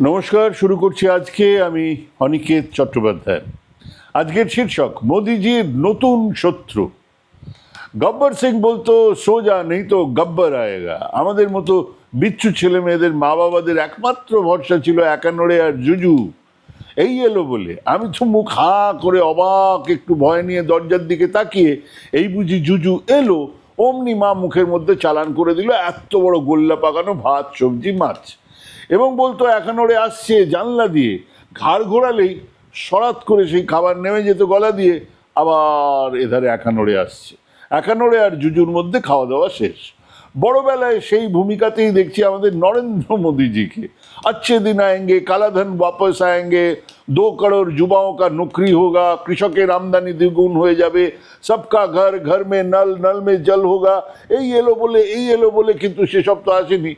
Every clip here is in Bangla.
নমস্কার, শুরু করছি আজকে আমি অনিকেত চট্টোপাধ্যায়। আজকের শীর্ষক মোদিজির নতুন শত্রু। গব্বর সিং বলতো সোজা নেই তো গব্বর আয়েগা। আমাদের মতো বিচ্ছু ছেলে মেয়েদের মা বাবাদের একমাত্র ভরসা ছিল একান্নড়ে আর জুজু। এই এলো বলে আমি তো মুখ হাঁ করে অবাক, একটু ভয় নিয়ে দরজার দিকে তাকিয়ে এই বুঝি জুজু এলো, অমনি মা মুখের মধ্যে চালান করে দিল এত বড় গোল্লা পাকানো ভাত সবজি মাছ, এবং বলতো একান্নড়ে আসছে জানলা দিয়ে। ঘাড় ঘোরালেই সরাত করে সেই খাবার নেমে যেত গলা দিয়ে। আবার এধারে একান্নড়ে আসছে, একান্নড়ে আর জুজুর মধ্যে খাওয়া দাওয়া শেষ। বড়বেলায় সেই ভূমিকাতেই দেখছি আমাদের নরেন্দ্র মোদীজিকে। अच्छे दिन आएंगे, काला धन वापस आएंगे, 2 करोड़ युवाओं का नौकरी होगा, কৃষকের আমদানি দ্বিগুণ হয়ে যাবে, সবকা ঘর ঘর মে নল, নল মে জল হোগা। এই এলো বলে কিন্তু সেসব তো আসেনি।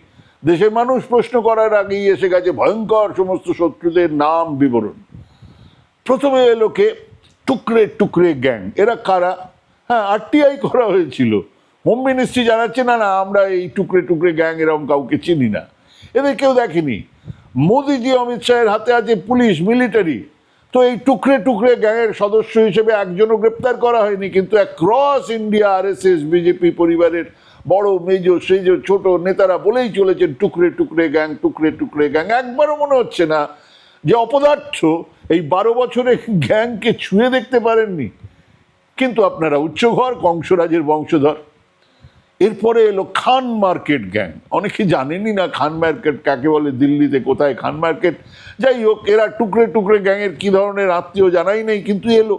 দেশের মানুষ প্রশ্ন করার আগেই এসে গেছে ভয়ঙ্কর সমস্ত শত্রুদের নাম বিবরণ। প্রথমে এলো কে? টুকরে টুকরে গ্যাং। এরা কারা? হ্যাঁ, আরটিআই করা হয়েছিল। হোম মিনিস্ট্রি জানাচ্ছে না আমরা এই টুকরে টুকরে গ্যাং এরকম কাউকে চিনি না, এদের কেউ দেখেনি। মোদিজি অমিত শাহের হাতে আছে পুলিশ, মিলিটারি। তো এই টুকরে টুকরে গ্যাংয়ের সদস্য হিসেবে একজনও গ্রেপ্তার করা হয়নি, কিন্তু অ্যাক্রস ইন্ডিয়া আরএসএস বিজেপি পরিবারের বড় মেজো সেজো ছোট নেতারা বলেই চলেছেন টুকরে টুকরে গ্যাং, টুকরে টুকরে গ্যাং। একবারও মনে হচ্ছে না যে অপদার্থ এই 12 বছরে গ্যাংকে ছুঁয়ে দেখতে পারেননি। কিন্তু আপনারা উচ্চঘর, কংসরাজের বংশধর। এরপরে এলো খান মার্কেট গ্যাং। অনেকে জানেনই না খান মার্কেট কাকে বলে, দিল্লিতে কোথায় খান মার্কেট। যাই হোক, এরা টুকরে টুকরে গ্যাংয়ের কি ধরনের আত্মীয় জানাই নেই, কিন্তু এলো।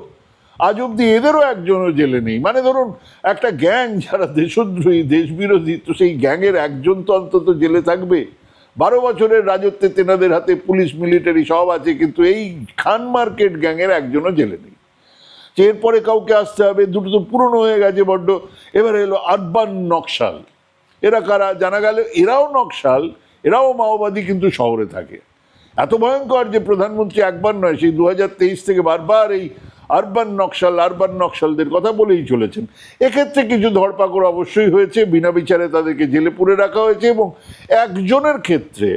আজ অব্দি এদেরও একজনও জেলে নেই। মানে ধরুন একটা গ্যাং যারা দেশদ্রোহী, দেশবিরোধী, তো সেই গ্যাংয়ের একজন তো অন্তত জেলে থাকবে। 12 বছরের রাজত্বে তেনাদের হাতে পুলিশ, মিলিটারি সব আছে, কিন্তু এই খান মার্কেট গ্যাংয়ের একজনও জেলে নেই। এরপরে কাউকে আসতে হবে, দুটো তো পুরনো হয়ে গেছে বড্ড। এবারে এলো আরবান নকশাল। এরা কারা? জানা গেল এরাও নকশাল, এরাও মাওবাদী, কিন্তু শহরে থাকে। এত ভয়ঙ্কর যে প্রধানমন্ত্রী একবার নয়, সেই 2023 থেকে বারবার এই আরবান নকশালদের কথা বলেই চলেছেন। এক্ষেত্রে কিছু ধরপাকড় অবশ্যই হয়েছে, বিনা বিচারে তাদেরকে জেলে পুরে রাখা হয়েছে, এবং একজনের ক্ষেত্রে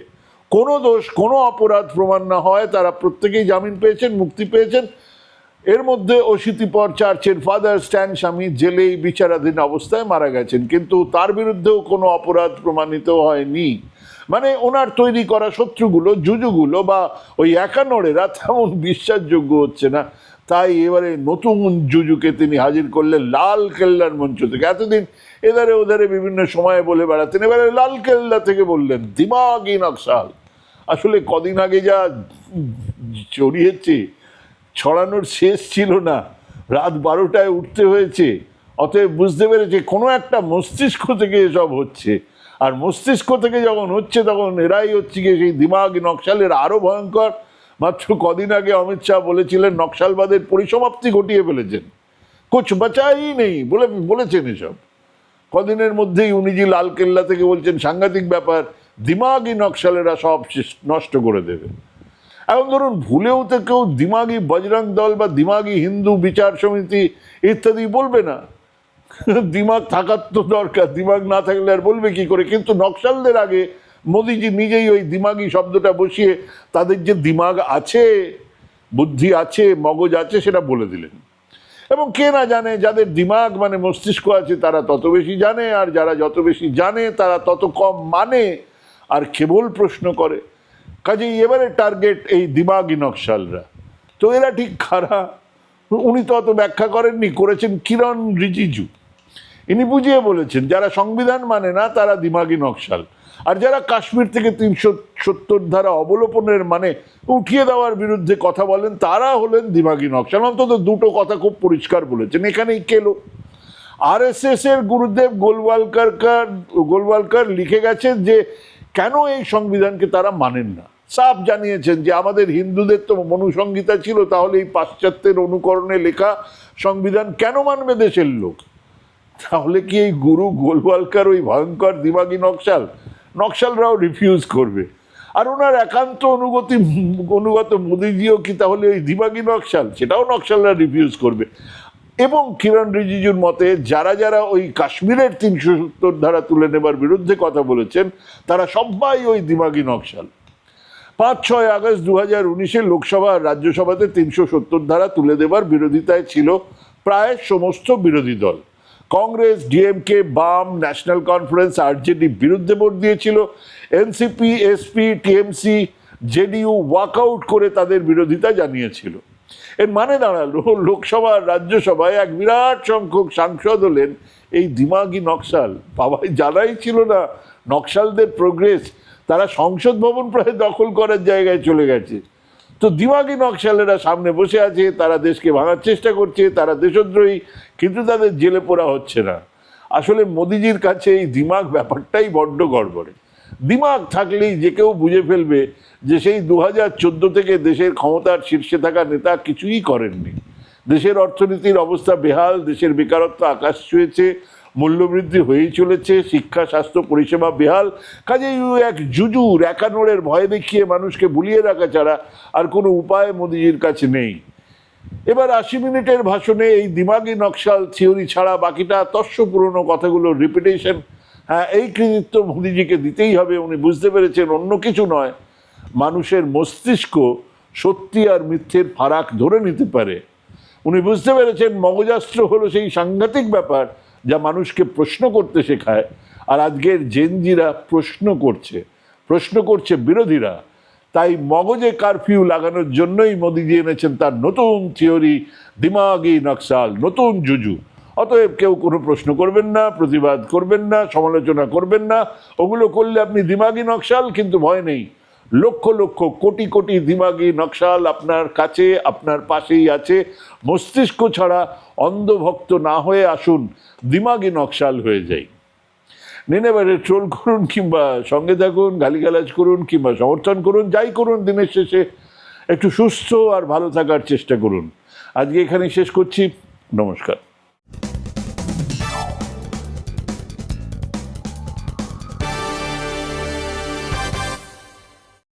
কোনো দোষ, কোনো অপরাধ প্রমাণ না হয় তারা প্রত্যেকেই জামিন পেয়েছেন, মুক্তি পেয়েছেন। এর মধ্যে অশীতিপর চার্চের ফাদার স্ট্যান স্বামী জেলেই বিচারাধীন অবস্থায় মারা গেছেন, কিন্তু তার বিরুদ্ধেও কোনো অপরাধ প্রমাণিত হয়নি। মানে ওনার তৈরি করা শত্রুগুলো, জুজুগুলো বা ওই একান্নড়েরা তেমন বিশ্বাসযোগ্য হচ্ছে না। তাই এবারে নতুন জুজুকে তিনি হাজির করলেন লাল কেল্লার মঞ্চ থেকে। এতদিন এধারে ওধারে বিভিন্ন সময়ে বলে বেড়াতেন, এবারে লাল কেল্লা থেকে বললেন দিমাগি নকশাল। আসলে কদিন আগে যা ছড়িয়েছে, ছড়ানোর শেষ ছিল না। রাত 12টায় উঠতে হয়েছে। অতএব বুঝতে পেরেছে কোনো একটা মস্তিষ্ক থেকে এসব হচ্ছে। আর মস্তিষ্ক থেকে যখন হচ্ছে তখন এরাই হচ্ছে গিয়ে সেই দিমাগি নকশালের আরো ভয়ঙ্কর। মাত্র কদিন আগে অমিত শাহ বলেছিলেন নকশালবাদের পরিসমাপ্তি ঘটিয়ে ফেলেছেন, কুছ বাঁচাই নেই বলেছেন এসব। কদিনের মধ্যেই উনি যে লাল কেল্লা থেকে বলছেন সাংঘাতিক ব্যাপার, দিমাগি নকশালেরা সব নষ্ট করে দেবে। এখন ধরুন ভুলেও তো কেউ দিমাগি বজরং দল বা দিমাগি হিন্দু বিচার সমিতি ইত্যাদি বলবে না। দিমাগ থাকার তো দরকার, দিমাগ না থাকলে আর বলবে কি করে? কিন্তু নকশালদের আগে মোদিজি নিজেই ওই দিমাগি শব্দটা বসিয়ে তাদের যে দিমাগ আছে, বুদ্ধি আছে, মগজ আছে, সেটা বলে দিলেন। এবং কে না জানে, যাদের দিমাগ মানে মস্তিষ্ক আছে তারা তত বেশি জানে, আর যারা যত বেশি জানে তারা তত কম মানে আর কেবল প্রশ্ন করে। কাজেই এবারে টার্গেট এই দিমাগি নকশালরা। তো এরা ঠিক কারা? উনি তো অত ব্যাখ্যা করেননি, করেছেন কিরণ রিজিজু। ইনি বুঝিয়ে বলেছেন যারা সংবিধান মানে না তারা দিমাগি নকশাল, আর যারা কাশ্মীর থেকে 370 ধারা অবলোপনের মানে উঠিয়ে দেওয়ার বিরুদ্ধে কথা বলেন তারা হলেন দিমাগি নকশাল। অন্তত দুটো কথা খুব পরিষ্কার বলেছেন। এখানেই কেলো আরএসএস এর গুরুদেব গোলওয়ালকার লিখে গেছেন যে কেন এই সংবিধানকে তারা মানেন না। সাফ জানিয়েছেন যে আমাদের হিন্দুদের তো মনুসংহিতা ছিল, তাহলে এই পাশ্চাত্যের অনুকরণে লেখা সংবিধান কেন মানবে দেশের লোক? তাহলে কি এই গুরু গোলওয়ালকার ওই ভয়ঙ্কর দিমাগি নকশালরাও রিফিউজ করবে? আর ওনার একান্ত অনুগত মোদিজিও কি তাহলে ওই দিমাগি নকশাল? সেটাও নকশালরা রিফিউজ করবে। এবং কিরণ রিজিজুর মতে যারা যারা ওই কাশ্মীরের 370 ধারা তুলে নেবার বিরুদ্ধে কথা বলেছেন তারা সবাই ওই দিমাগি নকশাল। 5-6 আগস্ট 2019-এ লোকসভা আর রাজ্যসভাতে 370 ধারা তুলে দেবার বিরোধিতায় ছিল প্রায় সমস্ত বিরোধী দল। কংগ্রেস, ডিএমকে, বাম, ন্যাশনাল কনফারেন্স, আরজেডি বিরুদ্ধে ভোট দিয়েছিল। NCP, SP, TMC, JDU walkout করে তাদের বিরোধিতা জানিয়েছিল। এর মানে দাঁড়ালো লোকসভা আর রাজ্যসভায় এক বিরাট সংখ্যক সাংসদ হলেন এই দিমাগি নকশাল। বাবাই জানাই ছিল না নকশালদের প্রোগ্রেস, তারা সংসদ ভবন প্রায় দখল করার জায়গায় চলে গেছে। তো দিমাগি নকশালেরা সামনে বসে আছে, তারা দেশকে ভাঙার চেষ্টা করছে, তারা দেশদ্রোহী, কিন্তু তাদের জেলে পোড়া হচ্ছে না। আসলে মোদিজির কাছে এই দিমাগ ব্যাপারটাই বড্ড গড়বড়ে। দিমাগ থাকলেই যে কেউ বুঝে ফেলবে যে সেই 2014 থেকে দেশের ক্ষমতার শীর্ষে থাকা নেতা কিছুই করেননি। দেশের অর্থনীতির অবস্থা বেহাল, দেশের বেকারত্ব আকাশ ছুঁয়েছে, মূল্যবৃদ্ধি হয়েই চলেছে, শিক্ষা, স্বাস্থ্য পরিষেবা বেহাল। কাজেই এক জুজুর একানোড়ের ভয় দেখিয়ে মানুষকে ভুলিয়ে রাখা ছাড়া আর কোনো উপায় মোদিজির কাছে নেই। এবার 80 মিনিটের ভাষণে এই দিমাগি নকশাল থিওরি ছাড়া বাকিটা তস্য পুরনো কথাগুলোর রিপিটেশন। হ্যাঁ, এই কৃতিত্ব মোদিজিকে দিতেই হবে। উনি বুঝতে পেরেছেন অন্য কিছু নয়, মানুষের মস্তিষ্ক সত্যি আর মিথ্যের ফারাক ধরে নিতে পারে। উনি বুঝতে পেরেছেন মগজাস্ত্র হলো সেই সাংঘাতিক ব্যাপার যা মানুষকে প্রশ্ন করতে শেখায়। আর আজকের জেনজিরা প্রশ্ন করছে বিরোধীরা। তাই মগজে কারফিউ লাগানোর জন্যই মোদিজি এনেছেন তার নতুন থিওরি, দিমাগি নকশাল, নতুন জুজু। অতএব কেউ কোনো প্রশ্ন করবেন না, প্রতিবাদ করবেন না, সমালোচনা করবেন না। ওগুলো করলে আপনি দিমাগি নকশাল, কিন্তু ভয় নেই, লক্ষ লক্ষ কোটি কোটি দিমাগি নকশাল আপনার কাছে, আপনার পাশেই আছে। মস্তিষ্ক ছাড়া অন্ধভক্ত না হয়ে আসুন দিমাগি নকশাল হয়ে যাই। এবারে ট্রোল করুন কিংবা সঙ্গে থাকুন, গালিগালাজ করুন কিংবা সমর্থন করুন, যাই করুন, দিনের শেষে একটু সুস্থ আর ভালো থাকার চেষ্টা করুন। আজকে এখানেই শেষ করছি। নমস্কার।